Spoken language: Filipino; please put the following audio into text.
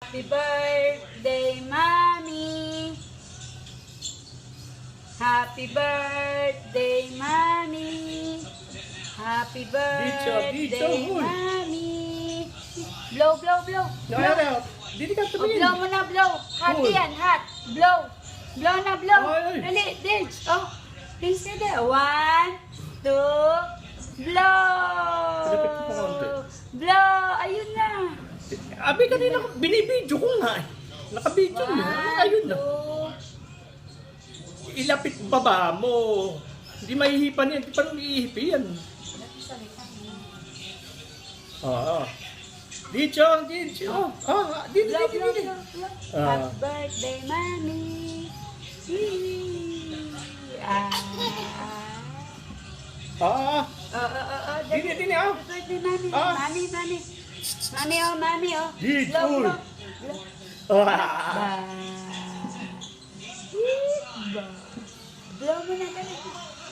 Happy birthday, Mommy. Happy birthday, Mommy. Happy birthday, uy. Mommy. Blow, blow, blow. Ayaw na. Dito ka Oh, tabihin. blow mo na, blow. Hot Uy. yan, hot. Blow. Blow na, blow. Ay, ay. Dali, Dage. Oh, please na there. 1, 2, blow. Pinapit ko pa konti. Blow. Ayun na. Abi, kanina binibidyo ko nga eh. Nakabidyo mo. Ayun na. 2. Ilapit baba mo. Hindi mahihipan yan. Hindi pa rin iihipi yan. Oo. Dito, dito. Dito, Blow, dito, blow, dito. blow, blow. Ah. Happy birthday, Mommy. Ah. Dini, dini, oh. Happy birthday, Mommy. Ah. Mommy, Mommy. Mommy, oh, Mommy, oh. Dito. Blow, blow. Blow. Ba. Blow mo na, dali.